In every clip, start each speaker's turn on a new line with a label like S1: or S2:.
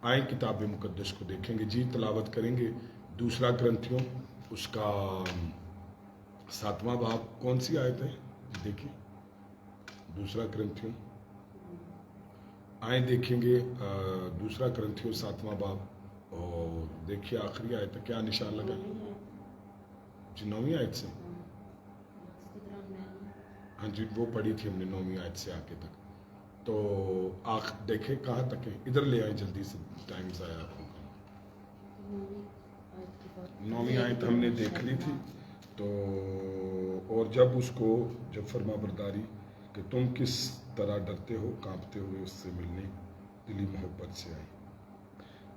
S1: آئیں کتاب مقدس کو دیکھیں گے جی، تلاوت کریں گے دوسرا کرنتھیوں اس کا 7واں باب. کون سی آیت ہے دیکھیں؟ دوسرا کرنتھیوں آئیں دیکھیں گے دوسرا کرنتھیوں 7واں باب، اور دیکھیے آخری آیت ہے. کیا نشان لگا جی؟ 9ویں آیت سے. ہاں جی وہ پڑھی تھی ہم نے 9ویں آیت سے آگے تک. تو دیکھیں کہاں تک ہے. ادھر لے آئیں جلدی سے، ٹائم ضائع ہوگا. 9ویں آیت ہم نے دیکھ لی تھی. تو اور جب فرما برداری کہ تم کس طرح ڈرتے ہو کانپتے ہوئے اس سے ملنے دلی محبت سے آئی.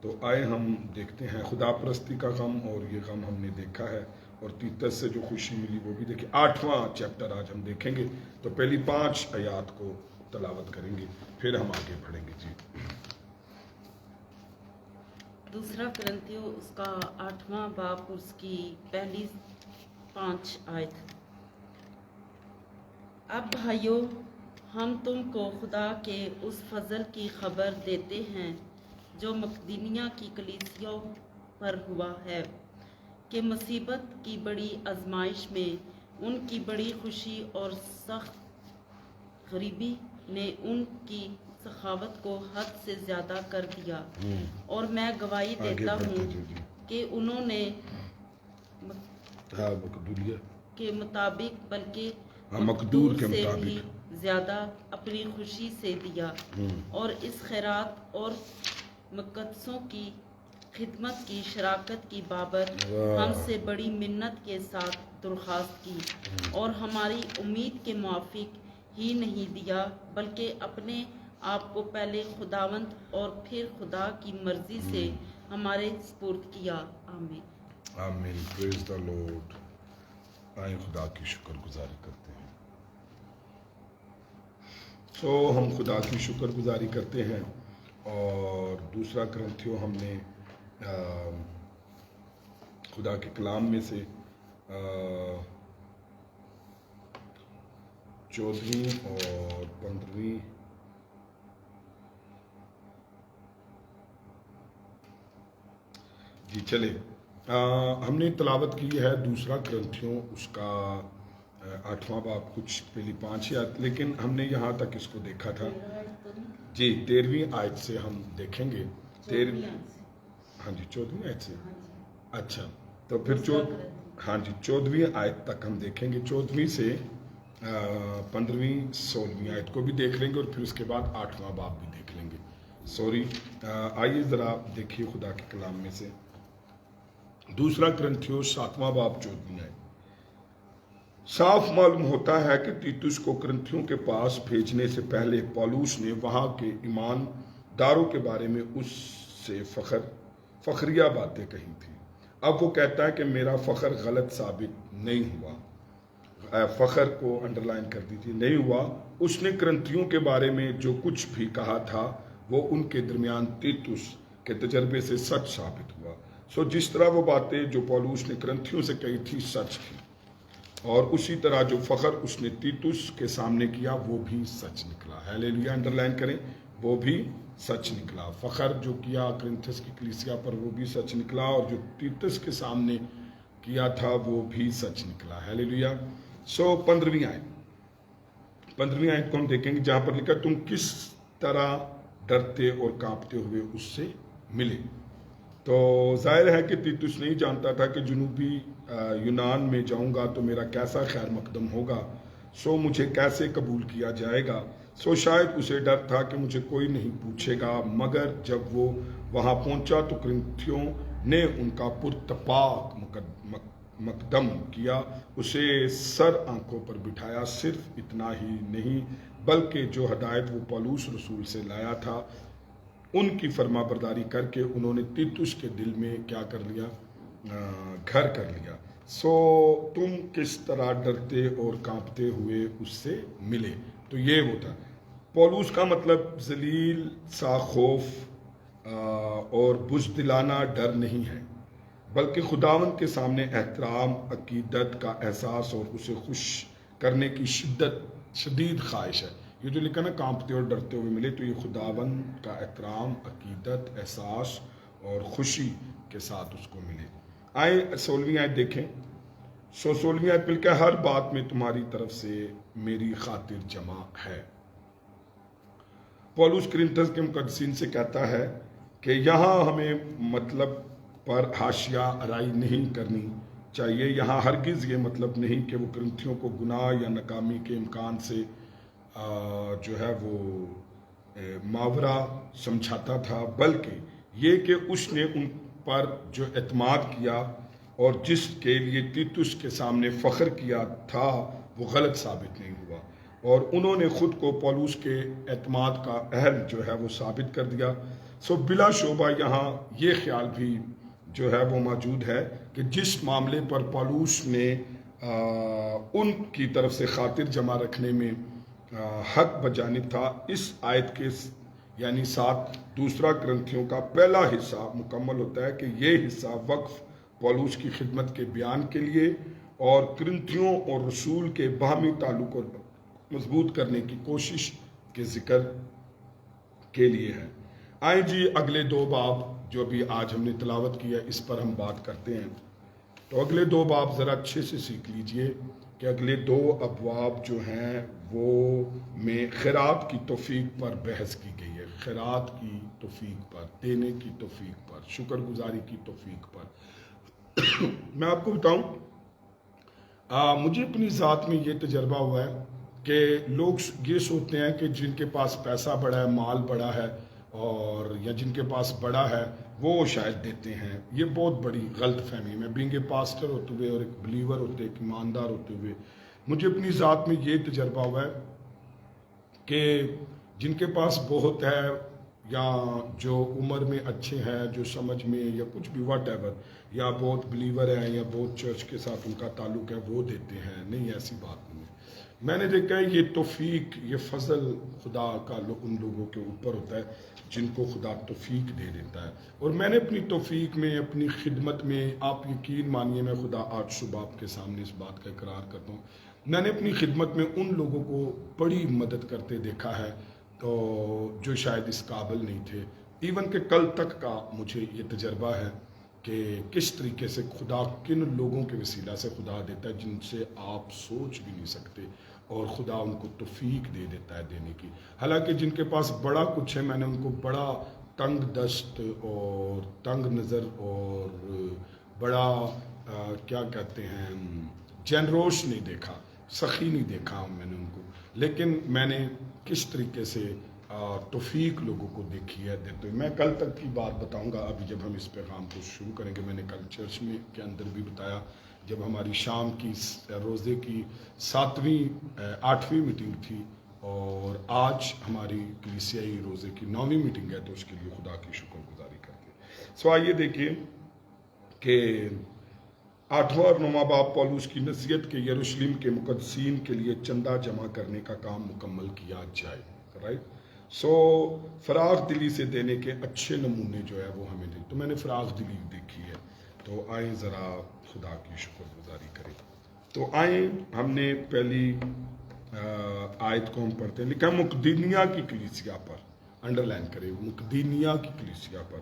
S1: تو آئے ہم دیکھتے ہیں خدا پرستی کا غم، اور یہ غم ہم نے دیکھا ہے، اور تیتس سے جو خوشی ملی وہ بھی دیکھیں. 8واں چیپٹر آج ہم دیکھیں گے. تو پہلی 5 آیات کو تلاوت کریں گے، پھر ہم آگے بڑھیں گے جی.
S2: دوسرا کرنتھیوں اس کا 8واں باب اس کی پہلی 5 آیت. اب بھائیو، ہم تم کو خدا کے اس فضل کی خبر دیتے ہیں جو مقدونیہ کی کلیسیوں پر ہوا ہے، کہ مصیبت کی بڑی آزمائش میں ان کی بڑی خوشی اور سخت غریبی نے ان کی سخاوت کو حد سے زیادہ کر دیا. اور میں گواہی دیتا ہوں کہ انہوں نے کے مطابق بلکہ مقدور سے بھی زیادہ اپنی خوشی سے دیا، اور اس خیرات اور مقدسوں کی خدمت کی شراکت کی بابت ہم سے بڑی منت کے ساتھ درخواست کی، اور ہماری امید کے موافق ہی نہیں دیا بلکہ اپنے آپ کو پہلے خداوند اور پھر خدا کی مرضی سے ہمارے سپرد کیا. آمین.
S1: آمین. پریز دا لارڈ. آئیں خدا کی شکر گزاری کرتے ہیں. ہم خدا کی شکر گزاری کرتے ہیں، اور دوسرا کرنتھیوں ہم نے خدا کے کلام میں سے 14ویں اور 15ویں جی چلے ہم نے تلاوت کی ہے دوسرا کرنتھیوں اس کا 8واں باب، کچھ پہلی 5 آیت، لیکن ہم نے یہاں تک اس کو دیکھا تھا جی. 13ویں آیت سے ہم دیکھیں گے. 13 ہاں جی 14ویں آیت سے. اچھا تو پھر ہاں جی 14ویں آیت تک ہم دیکھیں گے. 14ویں سے 15ویں 16ویں آیت کو بھی دیکھ لیں گے، اور پھر اس کے بعد 8واں باب بھی دیکھ لیں گے. آئیے ذرا دیکھیے خدا کے کلام میں سے دوسرا کرنتھیوں 7واں باب 14ویں آیت. صاف معلوم ہوتا ہے کہ تیتس کو کرنتھیوں کے پاس بھیجنے سے پہلے پولوس نے وہاں کے ایمانداروں کے بارے میں اس سے فخریہ باتیں کہی تھی. اب وہ کہتا ہے کہ میرا فخر غلط ثابت نہیں ہوا. فخر کو انڈرلائن کر دی تھی، نہیں ہوا. اس نے کرنتھیوں کے بارے میں جو کچھ بھی کہا تھا وہ ان کے درمیان تیتس کے تجربے سے سچ ثابت ہوا. جس طرح وہ باتیں جو پولوس نے کرنتھیوں سے کہی تھی سچ تھی، اور اسی طرح جو فخر اس نے تیتس کے سامنے کیا وہ بھی سچ نکلا. ہیلیلویا. انڈرلائن کریں، وہ بھی سچ نکلا. فخر جو کیا کرنتھس کی کلیسیا پر وہ بھی سچ نکلا، اور جو تیتس کے سامنے کیا تھا وہ بھی سچ نکلا. ہیلیلویا. 15ویں آیت کو ہم دیکھیں گے جہاں پر لکھا تم کس طرح ڈرتے اور کانپتے ہوئے اس سے ملے. تو ظاہر ہے کہ تیتس نہیں جانتا تھا کہ جنوبی یونان میں جاؤں گا تو میرا کیسا خیر مقدم ہوگا، مجھے کیسے قبول کیا جائے گا. شاید اسے ڈر تھا کہ مجھے کوئی نہیں پوچھے گا. مگر جب وہ وہاں پہنچا تو کرنتھیوں نے ان کا پرتپاک مقدم کیا، اسے سر آنکھوں پر بٹھایا. صرف اتنا ہی نہیں بلکہ جو ہدایت وہ پولوس رسول سے لایا تھا ان کی فرما برداری کر کے انہوں نے تیتس کے دل میں کیا کر لیا، گھر کر لیا. تم کس طرح ڈرتے اور کانپتے ہوئے اس سے ملے. تو یہ ہوتا پولوس کا مطلب ذلیل سا خوف اور بزدلانہ ڈر نہیں ہے، بلکہ خداوند کے سامنے احترام، عقیدت کا احساس اور اسے خوش کرنے کی شدید خواہش ہے. یہ جو لکھا نا کانپتے اور ڈرتے ہوئے ملے، تو یہ خداوند کا احترام، عقیدت، احساس اور خوشی کے ساتھ اس کو ملے۔ آئیں 16ویں آیت دیکھیں۔ 16ویں آیت مل کے ہر بات میں تمہاری طرف سے میری خاطر جمع ہے۔ پولس کرنتھس کے مقدسین سے کہتا ہے کہ یہاں ہمیں مطلب پر حاشیہ آرائی نہیں کرنی چاہیے۔ یہاں ہرگز یہ مطلب نہیں کہ وہ کرنتھیوں کو گناہ یا ناکامی کے امکان سے جو ہے وہ ماورا سمجھاتا تھا، بلکہ یہ کہ اس نے ان پر جو اعتماد کیا اور جس کے لیے تیتس کے سامنے فخر کیا تھا وہ غلط ثابت نہیں ہوا، اور انہوں نے خود کو پولس کے اعتماد کا اہل جو ہے وہ ثابت کر دیا۔ سو بلا شبہ یہاں یہ خیال بھی جو ہے وہ موجود ہے کہ جس معاملے پر پولس نے ان کی طرف سے خاطر جمع رکھنے میں حق بجانب تھا، اس آیت کے یعنی 7 دوسرا کرنتھیوں کا پہلا حصہ مکمل ہوتا ہے کہ یہ حصہ وقف پولس کی خدمت کے بیان کے لیے اور کرنتھیوں اور رسول کے باہمی تعلق کو مضبوط کرنے کی کوشش کے ذکر کے لیے ہے۔ آئیں جی اگلے 2 باب جو ابھی آج ہم نے تلاوت کیا اس پر ہم بات کرتے ہیں۔ تو اگلے 2 باب ذرا اچھے سے سیکھ لیجئے کہ اگلے 2 ابواب جو ہیں وہ میں خیرات کی توفیق پر بحث کی گئی ہے، خیرات کی توفیق پر، دینے کی توفیق پر، شکر گزاری کی توفیق پر۔ میں آپ کو بتاؤں، مجھے اپنی ذات میں یہ تجربہ ہوا ہے کہ لوگ یہ سوچتے ہیں کہ جن کے پاس پیسہ بڑا ہے، مال بڑا ہے، اور یا جن کے پاس بڑا ہے وہ شاید دیتے ہیں۔ یہ بہت بڑی غلط فہمی میں بینگ اے پاسٹر ہوتے ہوئے اور ایک بلیور ہوتے، ایک ایماندار ہوتے ہوئے مجھے اپنی ذات میں یہ تجربہ ہوا ہے کہ جن کے پاس بہت ہے یا جو عمر میں اچھے ہیں، جو سمجھ میں یا کچھ بھی واٹ ایور، یا بہت بلیور ہیں یا بہت چرچ کے ساتھ ان کا تعلق ہے، وہ دیتے ہیں۔ نہیں، ایسی بات نہیں ہے۔ میں نے دیکھا ہے یہ توفیق، یہ فضل خدا کا ان لوگوں کے اوپر ہوتا ہے جن کو خدا توفیق دے دیتا ہے۔ اور میں نے اپنی توفیق میں، اپنی خدمت میں، آپ یقین مانیے میں خدا آج صبح آپ کے سامنے اس بات کا اقرار کرتا ہوں، میں نے اپنی خدمت میں ان لوگوں کو بڑی مدد کرتے دیکھا ہے تو جو شاید اس قابل نہیں تھے۔ ایون کہ کل تک کا مجھے یہ تجربہ ہے کہ کس طریقے سے خدا کن لوگوں کے وسیلہ سے خدا دیتا ہے جن سے آپ سوچ بھی نہیں سکتے، اور خدا ان کو توفیق دے دیتا ہے دینے کی۔ حالانکہ جن کے پاس بڑا کچھ ہے میں نے ان کو بڑا تنگ دست اور تنگ نظر اور بڑا کیا کہتے ہیں جنروش نہیں دیکھا، سخی نہیں دیکھا میں نے ان کو، لیکن میں نے کس طریقے سے توفیق لوگوں کو دیکھی ہے دیتے ہوئے۔ میں کل تک کی بات بتاؤں گا ابھی جب ہم اس پیغام کو شروع کریں گے۔ میں نے کل چرچ میں کے اندر بھی بتایا جب ہماری شام کی روزے کی 8ویں میٹنگ تھی، اور آج ہماری کلیسیائی روزے کی 9ویں میٹنگ ہے، تو اس کے لیے خدا کی شکر گزاری کرتے ہیں۔ سو آئیے دیکھیے کہ 8واں اور 9واں باب پولس کی نصیحت کہ یروشلم کے مقدسین کے لیے چندہ جمع کرنے کا کام مکمل کیا جائے، رائٹ۔ سو فراغ دلی سے دینے کے اچھے نمونے جو ہے وہ ہمیں دیں، تو میں نے فراغ دلی دیکھی ہے، تو آئیں ذرا خدا کی شکر گزاری کریں۔ تو آئیں ہم نے پہلی آیت کو ہم پڑھتے ہیں، لکھا مقدونیہ کی کلیسیا پر، انڈر لائن کرے، مقدونیہ کی کلیسیا پر۔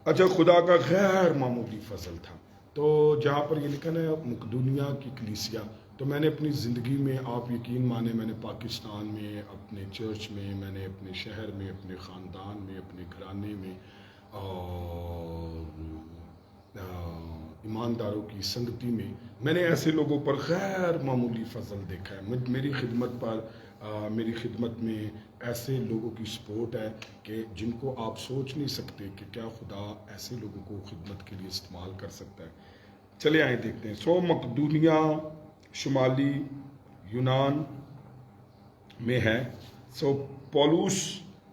S1: اچھا، خدا کا غیر معمولی فضل تھا۔ تو جہاں پر یہ لکھا ہے مقدونیہ کی کلیسیا، تو میں نے اپنی زندگی میں، آپ یقین مانے، میں نے پاکستان میں، اپنے چرچ میں نے اپنے شہر میں، اپنے خاندان میں، اپنے گھرانے میں، اور ایمانداروں کی سنگتی میں نے ایسے لوگوں پر غیر معمولی فضل دیکھا ہے۔ میری خدمت میں ایسے لوگوں کی سپورٹ ہے کہ جن کو آپ سوچ نہیں سکتے کہ کیا خدا ایسے لوگوں کو خدمت کے لیے استعمال کر سکتا ہے۔ چلے آئیں دیکھتے ہیں۔ سو مقدونیہ شمالی یونان میں ہے۔ سو پولس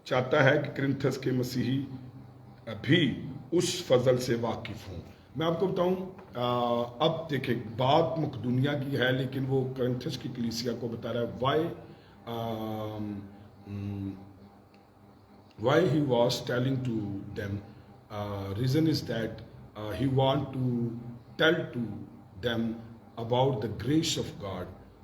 S1: چاہتا ہے کہ کرنتھس کے مسیحی بھی اس فضل سے واقف ہوں۔ میں آپ کو بتاؤں، اب دیکھیں بات مقدونیہ کی ہے، لیکن وہ کرنتھس کی کلیسیا کو بتا رہا ہے why he was telling to them. Reason is that he want to tell to them about the grace of God,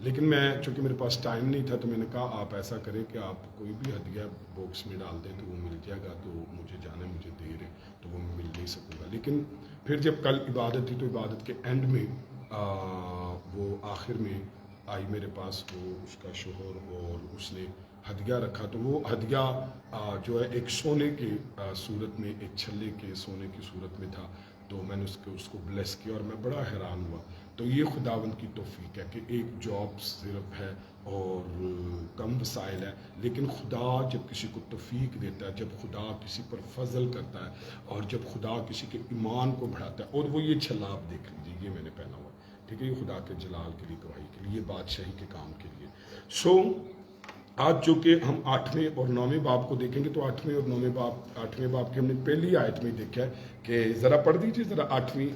S1: لیکن میں چونکہ میرے پاس ٹائم نہیں تھا تو میں نے کہا آپ ایسا کریں کہ آپ کوئی بھی ہدیہ باکس میں ڈال دیں تو وہ مل جائے گا، تو مجھے جانا ہے، مجھے دیر ہے تو وہ میں مل نہیں سکوں گا. لیکن پھر جب کل عبادت تھی تو عبادت کے اینڈ میں وہ آخر میں آئی میرے پاس وہ اس کا شوہر، اور اس نے ہدیہ رکھا. تو وہ ہدیہ جو ہے ایک سونے کی صورت میں، ایک چھلے کے سونے کی صورت میں تھا. تو میں نے اس کو بلیس کیا اور میں بڑا حیران ہوا. تو یہ خداوند کی توفیق ہے کہ ایک جاب صرف ہے اور کم وسائل ہے، لیکن خدا جب کسی کو توفیق دیتا ہے، جب خدا کسی پر فضل کرتا ہے، اور جب خدا کسی کے ایمان کو بڑھاتا ہے. اور وہ یہ چھلا آپ دیکھ لیجیے، یہ میں نے پہنا ہوا، ٹھیک ہے، یہ خدا کے جلال کے لیے، گواہی کے لیے، یہ بادشاہی کے کام کے لیے. آج جو کہ ہم 8ویں اور 9ویں باب کو دیکھیں گے، تو 8ویں اور 9ویں باب کے ہم نے پہلی آیت میں دیکھا ہے کہ ذرا پڑھ دیجیے، ذرا 8ویں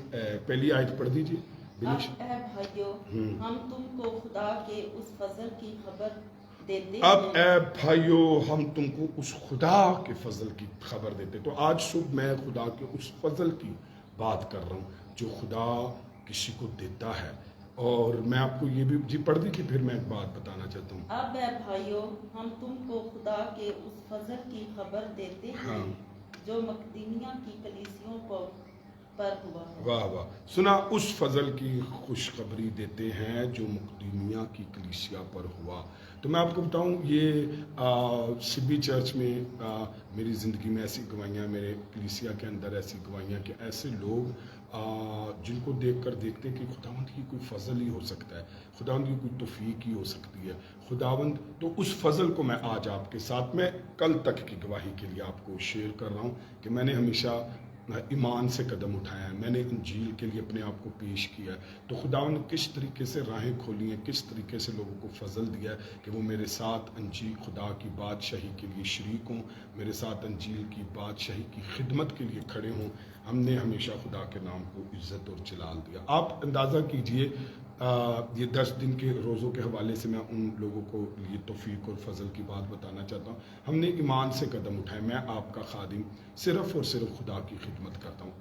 S1: پہلی آیت پڑھ دیجیے.
S2: اب اے بھائیو، ہم تم کو خدا کے اس فضل کی خبر دیتے ہیں.
S1: اب اے بھائیو، ہم تم کو اس خدا کے فضل کی خبر دیتے. تو آج صبح میں خدا کے اس فضل کی بات کر رہا ہوں جو خدا کسی کو دیتا ہے. اور میں آپ کو یہ بھی جی پڑھ دیجیے، پھر میں ایک بات بتانا چاہتا ہوں.
S2: اب اے بھائیو، ہم تم کو خدا کے اس فضل کی خبر دیتے ہیں جو مقدونیہ کی کلیسیوں پر ہوا ہے.
S1: واہ واہ، سنا، اس فضل کی خوشخبری دیتے ہیں جو مقدونیہ کی کلیسیا پر ہوا. تو میں آپ کو بتاؤں، یہ سبی چرچ میں میری زندگی میں ایسی گواہیاں، میرے کلیسیا کے اندر ایسی گواہیاں کہ ایسے لوگ جن کو دیکھ کر دیکھتے ہیں کہ خداوند کی کوئی فضل ہی ہو سکتا ہے، خداوند کی کوئی توفیق ہی ہو سکتی ہے، خداوند. تو اس فضل کو میں آج آپ کے ساتھ، میں کل تک کی گواہی کے لیے آپ کو شیئر کر رہا ہوں کہ میں نے ہمیشہ ایمان سے قدم اٹھایا ہے، میں نے انجیل کے لیے اپنے آپ کو پیش کیا ہے. تو خداوند نے کس طریقے سے راہیں کھولی ہیں، کس طریقے سے لوگوں کو فضل دیا ہے کہ وہ میرے ساتھ انجیل خدا کی بادشاہی کے لیے شریک ہوں، میرے ساتھ انجیل کی بادشاہی کی خدمت کے لیے کھڑے ہوں. ہم نے ہمیشہ خدا کے نام کو عزت اور جلال دیا. آپ اندازہ کیجئے، یہ 10 دن کے روزوں کے حوالے سے میں ان لوگوں کو یہ توفیق اور فضل کی بات بتانا چاہتا ہوں. ہم نے ایمان سے قدم اٹھائے. میں آپ کا خادم صرف اور صرف خدا کی خدمت کرتا ہوں.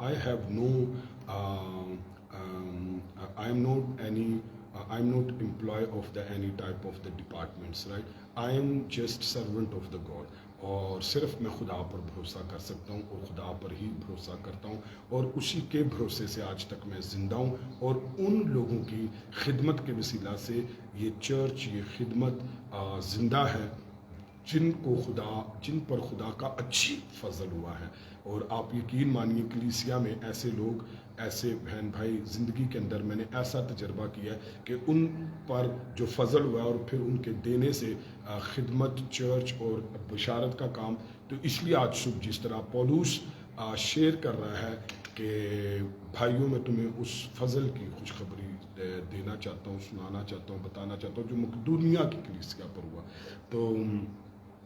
S1: I am not employee of any type of the departments, right? I am just servant of the God. اور صرف میں خدا پر بھروسہ کر سکتا ہوں اور خدا پر ہی بھروسہ کرتا ہوں، اور اسی کے بھروسے سے آج تک میں زندہ ہوں. اور ان لوگوں کی خدمت کے وسیلہ سے یہ چرچ، یہ خدمت زندہ ہے جن پر خدا کا اچھی فضل ہوا ہے. اور آپ یقین مانیے، کلیسیا میں ایسے لوگ، ایسے بہن بھائی زندگی کے اندر میں نے ایسا تجربہ کیا ہے کہ ان پر جو فضل ہوا اور پھر ان کے دینے سے خدمت، چرچ اور بشارت کا کام. تو اس لیے آج صبح جس طرح پولوس شیئر کر رہا ہے کہ بھائیوں، میں تمہیں اس فضل کی خوشخبری دینا چاہتا ہوں، سنانا چاہتا ہوں، بتانا چاہتا ہوں جو مقدونیہ کی کلیسیا پر ہوا. تو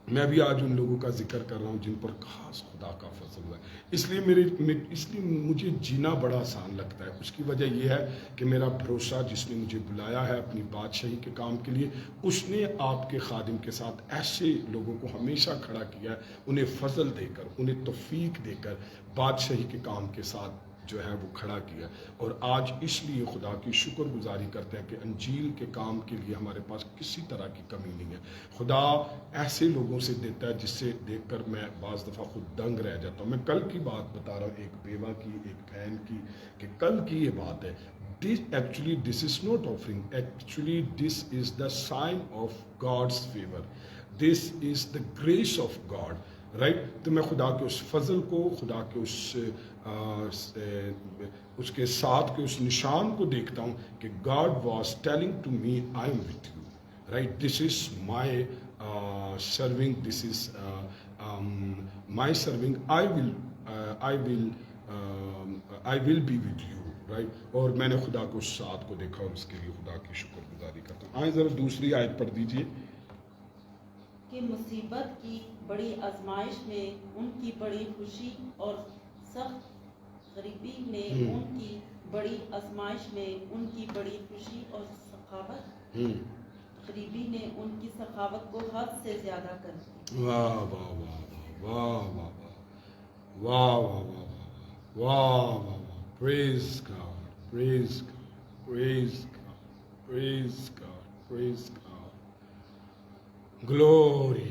S1: میں بھی آج ان لوگوں کا ذکر کر رہا ہوں جن پر خاص خدا کا فضل ہوا ہے. اس لیے مجھے جینا بڑا آسان لگتا ہے. اس کی وجہ یہ ہے کہ میرا بھروسہ جس نے مجھے بلایا ہے اپنی بادشاہی کے کام کے لیے، اس نے آپ کے خادم کے ساتھ ایسے لوگوں کو ہمیشہ کھڑا کیا ہے، انہیں فضل دے کر، انہیں توفیق دے کر بادشاہی کے کام کے ساتھ جو ہے وہ کھڑا کیا. اور آج اس لیے خدا کی شکر گزاری کرتے ہیں کہ انجیل کے کام کے لیے ہمارے پاس کسی طرح کی کمی نہیں ہے. خدا ایسے لوگوں سے دیتا ہے جس سے دیکھ کر میں بعض دفعہ خود دنگ رہ جاتا ہوں. میں کل کی بات بتا رہا ہوں، ایک بیوہ کی، ایک بہن کی، کہ کل کی یہ بات ہے. This is not offering. Actually, this is the sign of God's favor. This is the grace of God. Right. تو میں خدا کے اس فضل کو، خدا کے اس کے ساتھ کے اس نشان کو دیکھتا ہوں کہ God was telling to me, I am with you. Right? This is my serving. This is my serving. I will be with you. Right? اور میں نے خدا کو اس ساتھ کو دیکھا اور اس کے لیے خدا کی شکر گزاری کرتا ہوں. آئیں ذرا دوسری آیت پڑھ دیجیے.
S2: کہ مصیبت کی بڑی آزمائش میں ان کی بڑی خوشی، اور سخت غریبی میں ان کی بڑی آزمائش میں ان کی بڑی خوشی اور سخاوت، غریبی نے ان کی سخاوت کو حد سے زیادہ کر دی.
S1: واہ واہ واہ واہ واہ واہ واہ واہ واہ واہ. Praise God, praise God, praise God, praise God, Praise God. Glory.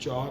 S1: 4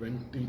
S1: 20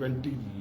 S1: 20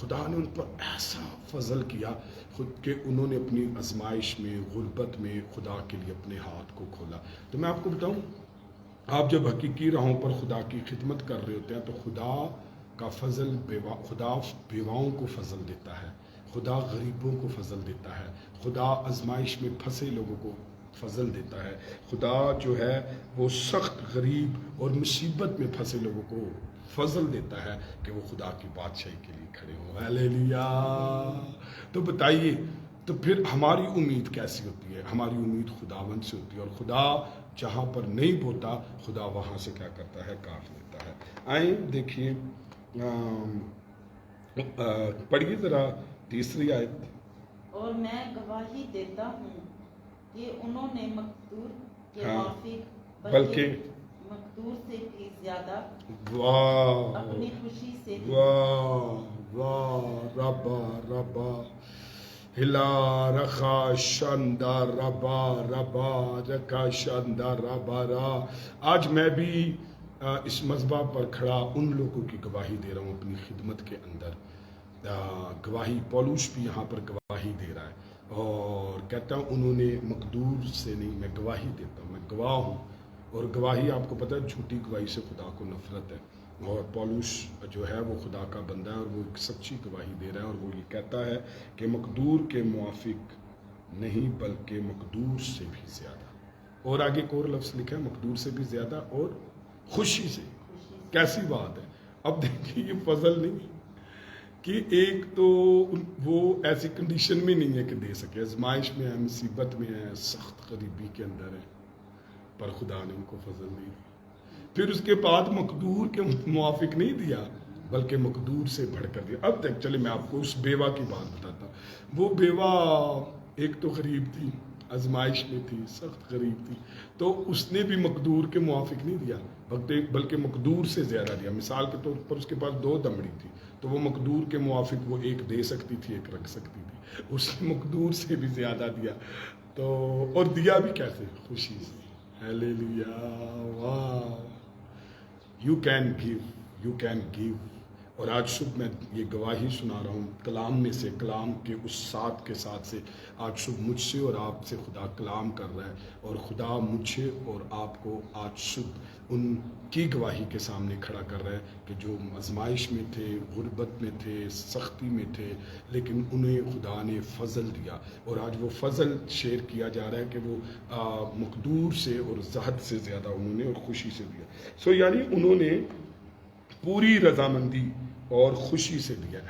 S1: خدا نے ان پر ایسا فضل کیا خود کہ انہوں نے اپنی آزمائش میں غربت میں خدا کے لیے اپنے ہاتھ کو کھولا. تو میں آپ کو بتاؤں، آپ جب حقیقی راہوں پر خدا کی خدمت کر رہے ہوتے ہیں تو خدا کا فضل خدا بیواؤں کو فضل دیتا ہے، خدا غریبوں کو فضل دیتا ہے، خدا آزمائش میں پھنسے لوگوں کو فضل دیتا ہے، خدا جو ہے وہ سخت غریب اور مصیبت میں پھنسے لوگوں کو فضل دیتا ہے کہ وہ خدا کی بادشاہی کے لیے کھڑے ہوں. ہلیلویا. تو بتائیے، تو پھر ہماری امید کیسی ہوتی ہے؟ ہماری امید خداوند سے ہوتی ہے، اور خدا جہاں پر نہیں بوتا خدا وہاں سے کیا کرتا ہے؟ کاٹ لیتا ہے. آئیں دیکھیے، پڑھیے ذرا تیسری آیت.
S2: اور میں گواہی دیتا ہوں کہ انہوں نے مقدور کے
S1: ہاں،
S2: موافق
S1: بلکہ
S2: مقدور سے بھی زیادہ
S1: واہ
S2: اپنی خوشی سے دی.
S1: واہ واہ ربا ربا ہلا رخا شندا ربا ربا رکھا شندا ربا را. آج میں بھی اس مذبح پر کھڑا ان لوگوں کی گواہی دے رہا ہوں اپنی خدمت کے اندر. گواہی پولس بھی یہاں پر گواہی دے رہا ہے اور کہتا ہوں انہوں نے مقدور سے نہیں، میں گواہی دیتا ہوں، میں گواہ ہوں. اور گواہی آپ کو پتہ ہے جھوٹی گواہی سے خدا کو نفرت ہے، اور پولس جو ہے وہ خدا کا بندہ ہے اور وہ ایک سچی گواہی دے رہا ہے، اور وہ یہ کہتا ہے کہ مقدور کے موافق نہیں بلکہ مقدور سے بھی زیادہ. اور آگے ایک اور لفظ لکھا ہے، مقدور سے بھی زیادہ اور خوشی سے. کیسی بات ہے! اب دیکھیے یہ فضل نہیں کہ ایک تو وہ ایسی کنڈیشن میں نہیں ہے کہ دے سکے، آزمائش میں ہے، مصیبت میں ہے، سخت غریبی کے اندر ہے، پر خدا نے ان کو فضل نہیں دیا. پھر اس کے بعد مقدور کے موافق نہیں دیا بلکہ مقدور سے بڑھ کر دیا. اب تک چلے میں آپ کو اس بیوہ کی بات بتاتا ہوں. وہ بیوہ ایک تو غریب تھی، آزمائش میں تھی، سخت غریب تھی، تو اس نے بھی مقدور کے موافق نہیں دیا بلکہ مقدور سے زیادہ دیا. مثال کے طور پر اس کے پاس 2 دمڑی تھی، تو وہ مقدور کے موافق وہ ایک دے سکتی تھی، ایک رکھ سکتی تھی. اس نے مقدور سے بھی زیادہ دیا. تو اور دیا بھی کیسے؟ خوشی سے. ہلیلویا. واہ. You can give, you can give. اور آج صبح میں یہ گواہی سنا رہا ہوں کلام میں سے، کلام کے اس ساتھ کے ساتھ سے آج صبح مجھ سے اور آپ سے خدا کلام کر رہا ہے، اور خدا مجھے اور آپ کو آج صبح ان کی گواہی کے سامنے کھڑا کر رہا ہے کہ جو آزمائش میں تھے، غربت میں تھے، سختی میں تھے، لیکن انہیں خدا نے فضل دیا. اور آج وہ فضل شیئر کیا جا رہا ہے کہ وہ مقدور سے اور زہد سے زیادہ انہوں نے اور خوشی سے دیا. سو یعنی انہوں نے پوری رضامندی اور خوشی سے دیا.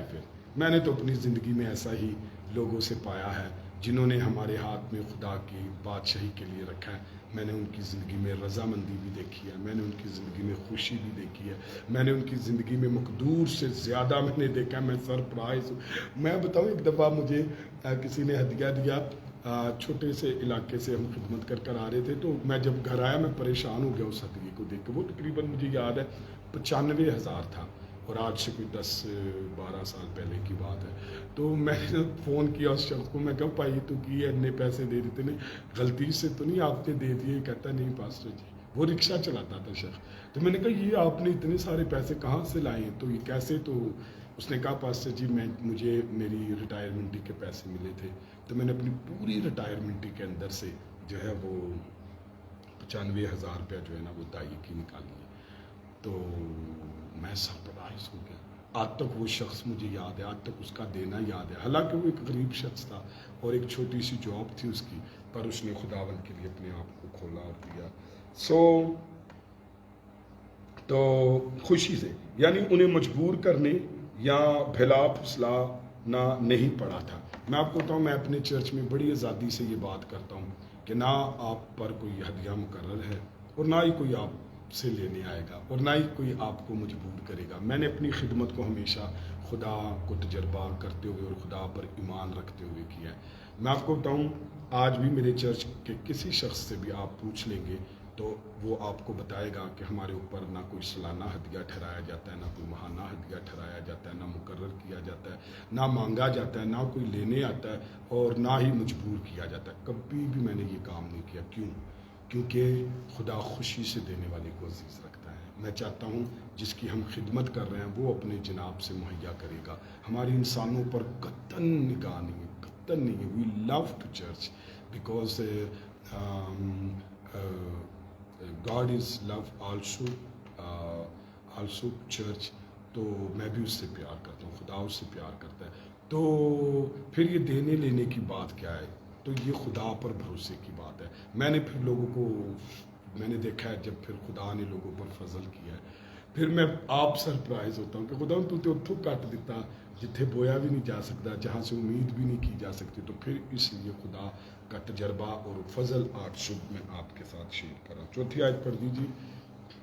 S1: پھر میں نے تو اپنی زندگی میں ایسا ہی لوگوں سے پایا ہے جنہوں نے ہمارے ہاتھ میں خدا کی بادشاہی کے لیے رکھا ہے. میں نے ان کی زندگی میں رضامندی بھی دیکھی ہے، میں نے ان کی زندگی میں خوشی بھی دیکھی ہے، میں نے ان کی زندگی میں مقدور سے زیادہ میں نے دیکھا ہے. میں سرپرائز ہوں. میں بتاؤں، ایک دفعہ مجھے کسی نے ہدیہ دیا. چھوٹے سے علاقے سے ہم خدمت کر آ رہے تھے، تو میں جب گھر آیا میں پریشان ہو گیا اس ہدیے کو دیکھ کے. وہ تقریباً مجھے یاد ہے 95,000 تھا، اور آج سے کوئی 10-12 سال پہلے کی بات ہے. تو میں نے فون کیا اس شخص کو، میں کہا بھائی تو کی اتنے پیسے دے دیتے نہیں، غلطی سے تو نہیں آپ نے دے دیے؟ کہتا نہیں پاسٹر جی. وہ رکشہ چلاتا تھا شخص. تو میں نے کہا یہ آپ نے اتنے سارے پیسے کہاں سے لائے ہیں؟ تو یہ کیسے؟ تو اس نے کہا پاسٹر جی مجھے میری ریٹائرمنٹ کے پیسے ملے تھے، تو میں نے اپنی پوری ریٹائرمنٹ کے اندر سے جو ہے وہ 95,000 روپیہ جو ہے نا وہ دائی کی نکالی. تو میں سرپرائز ہو گیا. آج تک وہ شخص مجھے یاد ہے، آج تک اس کا دینا یاد ہے. حالانکہ وہ ایک غریب شخص تھا اور ایک چھوٹی سی جاب تھی اس کی، پر اس نے خداوند کے لیے اپنے آپ کو کھولا اور دیا. تو خوشی سے، یعنی انہیں مجبور کرنے یا بھلا پھسلانا نہیں پڑا تھا. میں آپ کو بتاؤں، میں اپنے چرچ میں بڑی آزادی سے یہ بات کرتا ہوں کہ نہ آپ پر کوئی ہدیہ مقرر ہے اور نہ ہی کوئی آپ سے لینے آئے گا اور نہ ہی کوئی آپ کو مجبور کرے گا. میں نے اپنی خدمت کو ہمیشہ خدا کو تجربہ کرتے ہوئے اور خدا پر ایمان رکھتے ہوئے کیا ہے. میں آپ کو بتاؤں، آج بھی میرے چرچ کے کسی شخص سے بھی آپ پوچھ لیں گے تو وہ آپ کو بتائے گا کہ ہمارے اوپر نہ کوئی سالانہ ہدیہ ٹھہرایا جاتا ہے، نہ کوئی ماہانہ ہدیہ ٹھہرایا جاتا ہے، نہ مقرر کیا جاتا ہے، نہ مانگا جاتا ہے، نہ کوئی لینے آتا ہے، اور نہ ہی مجبور کیا جاتا ہے. کبھی بھی میں نے یہ کام نہیں کیا. کیونکہ خدا خوشی سے دینے والے کو عزیز رکھتا ہے. میں چاہتا ہوں جس کی ہم خدمت کر رہے ہیں وہ اپنے جناب سے مہیا کرے گا. ہماری انسانوں پر قطعاً نگاہ نہیں ہے, قطعاً نہیں ہے. We love to church because god is love also church. تو میں بھی اس سے پیار کرتا ہوں, خدا اس سے پیار کرتا ہے. تو پھر یہ دینے لینے کی بات کیا ہے؟ تو یہ خدا پر بھروسے کی بات ہے. میں نے پھر لوگوں کو میں نے دیکھا ہے جب پھر خدا نے لوگوں پر فضل کیا ہے, پھر میں آپ سرپرائز ہوتا ہوں کہ خدا تو اتوں کٹ دیتا جتھے بویا بھی نہیں جا سکتا, جہاں سے امید بھی نہیں کی جا سکتی. تو پھر اس لیے خدا کا تجربہ اور فضل 8 شب میں آپ کے ساتھ شیئر کرا. چوتھی آیت پڑھ دیجیے.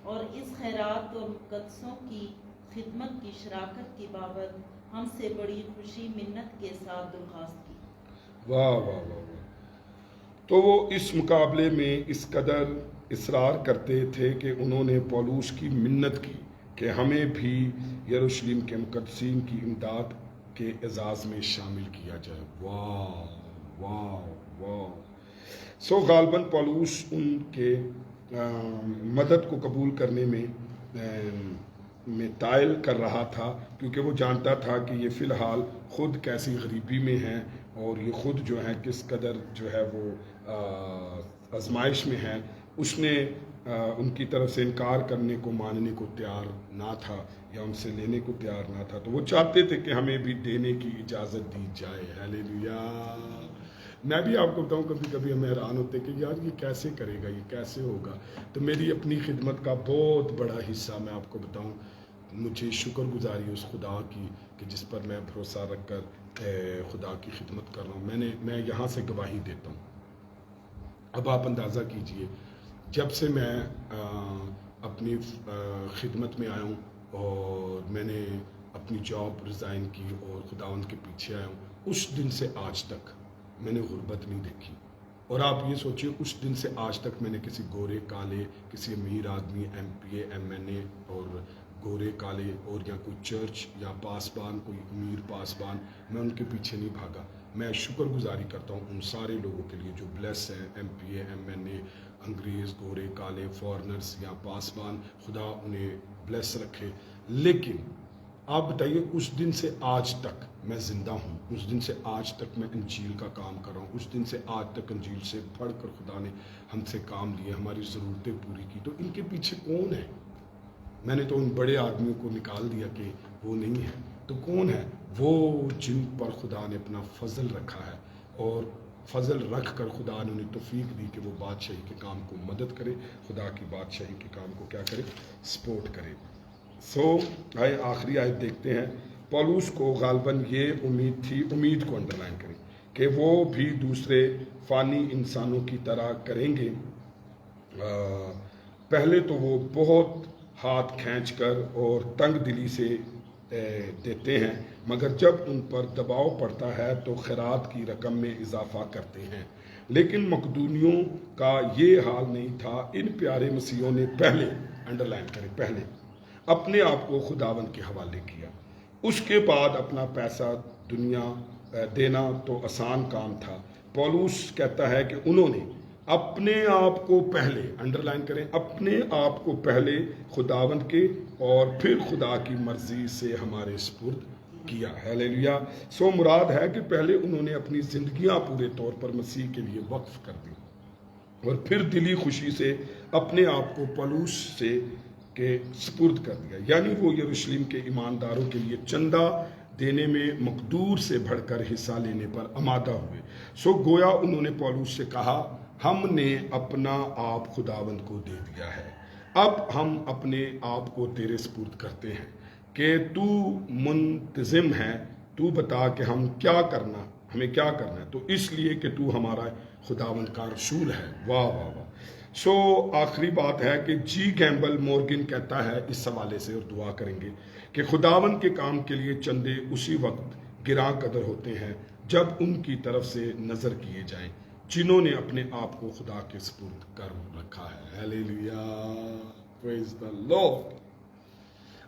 S2: اور اس خیرات اور مقدسوں کی خدمت کی شراکت کی بابت ہم سے بڑی خوشی منت کے ساتھ درخواست کی.
S1: واہ واہ واہ واہ. تو وہ اس مقابلے میں اس قدر اصرار کرتے تھے کہ انہوں نے پولوس کی منت کی کہ ہمیں بھی یروشلم کے مقدسین کی امداد کے اعزاز میں شامل کیا جائے. واہ واہ واہ. سو غالباً پولوس ان کے مدد کو قبول کرنے میں تائل کر رہا تھا, کیونکہ وہ جانتا تھا کہ یہ فی الحال خود کیسی غریبی میں ہیں اور یہ خود جو ہے کس قدر جو ہے وہ آزمائش میں ہیں. اس نے ان کی طرف سے انکار کرنے کو ماننے کو تیار نہ تھا یا ان سے لینے کو تیار نہ تھا. تو وہ چاہتے تھے کہ ہمیں بھی دینے کی اجازت دی جائے. ہیلیلویا. میں بھی آپ کو بتاؤں کبھی کبھی ہمیں حیران ہوتے کہ یار یہ کیسے کرے گا, یہ کیسے ہوگا. تو میری اپنی خدمت کا بہت بڑا حصہ میں آپ کو بتاؤں, مجھے شکر گزاری اس خدا کی کہ جس پر میں بھروسہ رکھ کر خدا کی خدمت کر رہا ہوں. میں یہاں سے گواہی دیتا ہوں. اب آپ اندازہ کیجئے, جب سے میں اپنی خدمت میں آیا ہوں اور میں نے اپنی جاب ریزائن کی اور خداوند کے پیچھے آیا ہوں, اس دن سے آج تک میں نے غربت نہیں دیکھی. اور آپ یہ سوچیں اس دن سے آج تک میں نے کسی گورے کالے, کسی امیر آدمی, MP MNA اور گورے کالے اور یا کوئی چرچ یا پاسبان, کوئی امیر پاسبان, میں ان کے پیچھے نہیں بھاگا. میں شکر گزاری کرتا ہوں ان سارے لوگوں کے لیے جو بلیس ہیں, MP MNA, انگریز, گورے کالے, فارنرز یا پاسبان, خدا انہیں بلیس رکھے. لیکن آپ بتائیے اس دن سے آج تک میں زندہ ہوں, اس دن سے آج تک میں انجیل کا کام کر رہا ہوں, اس دن سے آج تک انجیل سے پڑھ کر خدا نے ہم سے کام لیے, ہماری ضرورتیں پوری کی. تو ان کے پیچھے کون ہے؟ میں نے تو ان بڑے آدمیوں کو نکال دیا کہ وہ نہیں ہے. تو کون ہے وہ؟ جن پر خدا نے اپنا فضل رکھا ہے, اور فضل رکھ کر خدا نے انہیں توفیق دی کہ وہ بادشاہی کے کام کو مدد کرے, خدا کی بادشاہی کے کام کو کیا کرے, سپورٹ کرے. آئے آخری آیت دیکھتے ہیں. پولوس کو غالباً یہ امید تھی, امید کو انڈرلائن کریں, کہ وہ بھی دوسرے فانی انسانوں کی طرح کریں گے. پہلے تو وہ بہت ہاتھ کھینچ کر اور تنگ دلی سے دیتے ہیں, مگر جب ان پر دباؤ پڑتا ہے تو خیرات کی رقم میں اضافہ کرتے ہیں. لیکن مقدونیوں کا یہ حال نہیں تھا. ان پیارے مسیحوں نے پہلے, انڈرلائن کریں, پہلے اپنے آپ کو خداوند کے حوالے کیا. اس کے بعد اپنا پیسہ دنیا دینا تو آسان کام تھا. پولوس کہتا ہے کہ انہوں نے اپنے آپ کو پہلے, انڈرلائن کریں, اپنے آپ کو پہلے خداوند کے اور پھر خدا کی مرضی سے ہمارے سپرد کیا. ہیلیلویا. سو مراد ہے کہ پہلے انہوں نے اپنی زندگیاں پورے طور پر مسیح کے لیے وقف کر دی اور پھر دلی خوشی سے اپنے آپ کو پولوس سے کے سپرد کر دیا. یعنی وہ یروشلم کے ایمانداروں کے لیے چندہ دینے میں مقدور سے بڑھ کر حصہ لینے پر آمادہ ہوئے. سو گویا انہوں نے پولوس سے کہا, ہم نے اپنا آپ خداوند کو دے دیا ہے, اب ہم اپنے آپ کو تیرے سپرد کرتے ہیں کہ تو منتظم ہے, تو بتا کہ ہمیں کیا کرنا ہے, تو اس لیے کہ تو ہمارا خداوند کا رسول ہے. واہ واہ واہ. سو آخری بات ہے کہ جی کیمبل مورگن کہتا ہے اس حوالے سے, اور دعا کریں گے, کہ خداوند کے کام کے لیے چندے اسی وقت گراں قدر ہوتے ہیں جب ان کی طرف سے نظر کیے جائیں جنہوں نے اپنے آپ کو خدا کے سپرد کر رکھا ہے. ہیلیلویا. پریز دی لارڈ.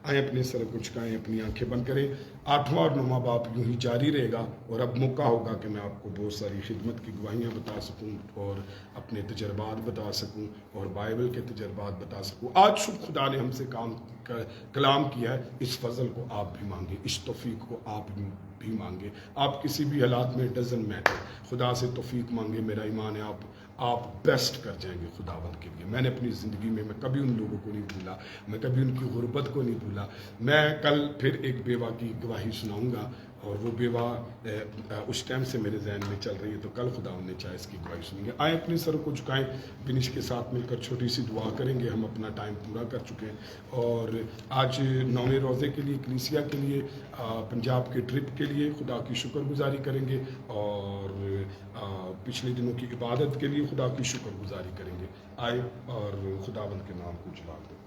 S1: آئیں اپنے سر کو جھکائیں, اپنی آنکھیں بند کریں. 8واں اور 9واں باب یوں ہی جاری رہے گا, اور اب موقع ہوگا کہ میں آپ کو بہت ساری خدمت کی گواہیاں بتا سکوں اور اپنے تجربات بتا سکوں اور بائبل کے تجربات بتا سکوں. آج صبح خدا نے ہم سے کلام کیا ہے, اس فضل کو آپ بھی مانگیں, اس توفیق کو آپ بھی مانگیں. آپ کسی بھی حالات میں ڈزنٹ میٹر, خدا سے توفیق مانگیں. میرا ایمان ہے آپ بیسٹ کر جائیں گے خداوند کے لیے. میں نے اپنی زندگی میں کبھی ان لوگوں کو نہیں بھولا, میں کبھی ان کی غربت کو نہیں بھولا. میں کل پھر ایک بیوہ کی گواہی سناؤں گا, اور وہ بیوہ اس ٹائم سے میرے ذہن میں چل رہی ہے, تو کل خداوند نے چاہے اس کی گواہی سنیں گے. آئیں اپنے سر کو جھکائیں, بنش کے ساتھ مل کر چھوٹی سی دعا کریں گے. ہم اپنا ٹائم پورا کر چکے ہیں, اور آج 9ویں روزے کے لیے کلیسیا کے لیے پنجاب کے ٹرپ کے لیے خدا کی شکر گزاری کریں گے, اور پچھلے دنوں کی عبادت کے لیے خدا کی شکر گزاری کریں گے. آئے اور خداوند کے نام کو جلال دیں.